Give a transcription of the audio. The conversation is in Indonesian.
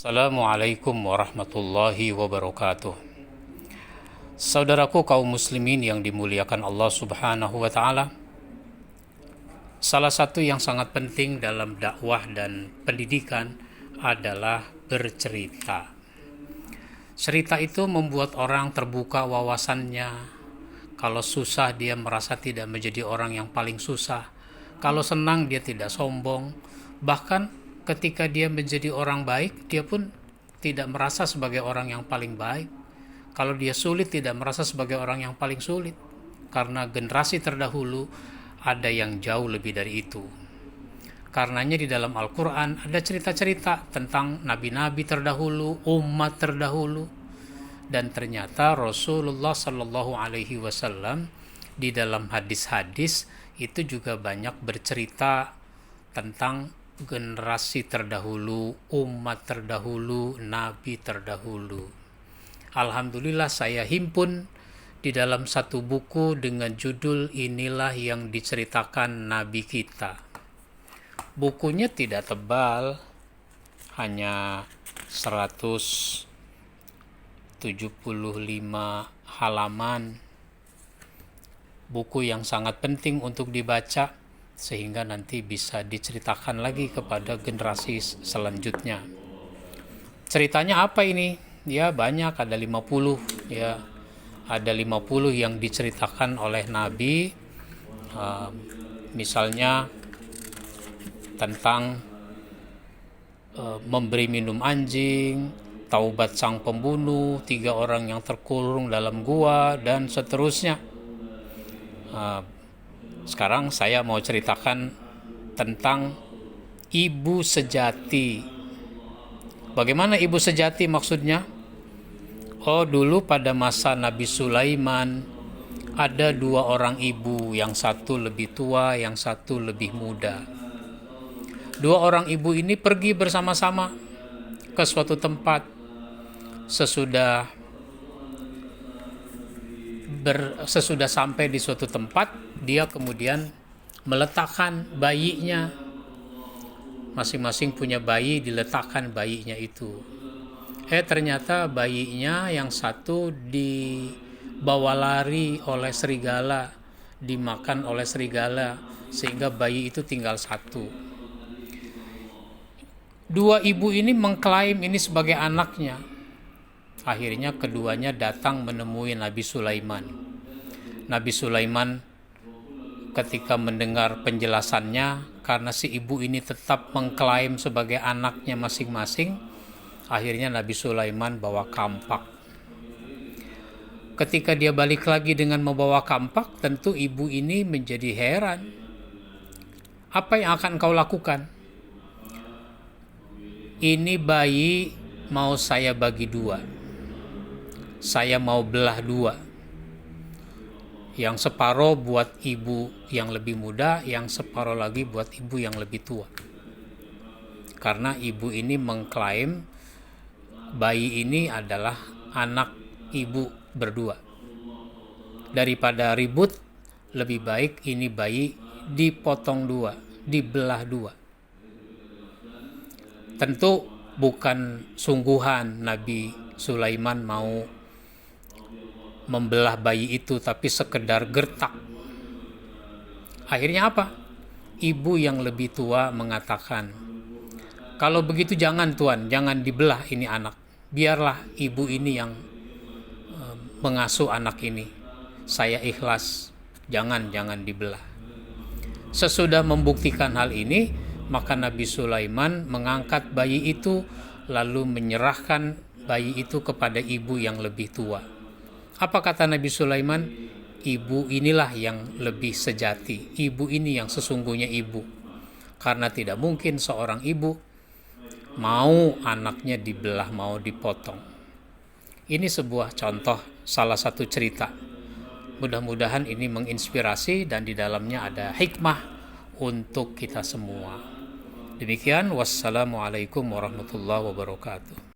Assalamualaikum warahmatullahi wabarakatuh. Saudaraku kaum muslimin yang dimuliakan Allah Subhanahu wa taala. Salah satu yang sangat penting dalam dakwah dan pendidikan adalah bercerita. Cerita itu membuat orang terbuka wawasannya. Kalau susah dia merasa tidak menjadi orang yang paling susah. Kalau senang dia tidak sombong. Bahkan ketika dia menjadi orang baik, dia pun tidak merasa sebagai orang yang paling baik. Kalau dia sulit, tidak merasa sebagai orang yang paling sulit. Karena generasi terdahulu ada yang jauh lebih dari itu. Karenanya di dalam Al-Quran ada cerita-cerita tentang nabi-nabi terdahulu, umat terdahulu. Dan ternyata Rasulullah Sallallahu Alaihi Wasallam di dalam hadis-hadis itu juga banyak bercerita tentang generasi terdahulu, umat terdahulu, nabi terdahulu. Alhamdulillah saya himpun di dalam satu buku dengan judul Inilah yang diceritakan Nabi kita. Bukunya tidak tebal, hanya 175 halaman. Buku yang sangat penting untuk dibaca sehingga nanti bisa diceritakan lagi kepada generasi selanjutnya. Ceritanya apa ini? Ya banyak, ada 50 ya. Ada 50 yang diceritakan oleh Nabi. Misalnya tentang memberi minum anjing, taubat sang pembunuh, 3 orang yang terkurung dalam gua, dan seterusnya. Sekarang saya mau ceritakan tentang ibu sejati. Bagaimana ibu sejati maksudnya? Oh, dulu pada masa Nabi Sulaiman ada 2 orang ibu, yang satu lebih tua, yang satu lebih muda. 2 orang ibu ini pergi bersama-sama ke suatu tempat. Sesudah sampai di suatu tempat, dia kemudian meletakkan bayinya. Masing-masing punya bayi, diletakkan bayinya itu. Ternyata bayinya yang satu dibawa lari oleh serigala, dimakan oleh serigala, sehingga bayi itu tinggal 1. 2 ibu ini mengklaim ini sebagai anaknya. Akhirnya keduanya datang menemui Nabi Sulaiman. Nabi Sulaiman ketika mendengar penjelasannya, karena si ibu ini tetap mengklaim sebagai anaknya masing-masing, akhirnya Nabi Sulaiman bawa kampak. Ketika dia balik lagi dengan membawa kampak, tentu ibu ini menjadi heran. Apa yang akan kau lakukan? Ini bayi mau saya bagi 2. Saya mau belah 2. Yang separuh buat ibu yang lebih muda, yang separuh lagi buat ibu yang lebih tua. Karena ibu ini mengklaim bayi ini adalah anak ibu berdua. Daripada ribut, lebih baik ini bayi dipotong 2, dibelah 2. Tentu bukan sungguhan Nabi Sulaiman mau membelah bayi itu, tapi sekedar gertak. Akhirnya apa? Ibu yang lebih tua mengatakan, kalau begitu jangan Tuan, jangan dibelah ini anak. Biarlah ibu ini yang mengasuh anak ini. Saya ikhlas, jangan dibelah. Sesudah membuktikan hal ini, maka Nabi Sulaiman mengangkat bayi itu, lalu menyerahkan bayi itu kepada ibu yang lebih tua. Apa kata Nabi Sulaiman? Ibu inilah yang lebih sejati. Ibu ini yang sesungguhnya ibu. Karena tidak mungkin seorang ibu mau anaknya dibelah, mau dipotong. Ini sebuah contoh, salah satu cerita. Mudah-mudahan ini menginspirasi dan di dalamnya ada hikmah untuk kita semua. Demikian, wassalamualaikum warahmatullahi wabarakatuh.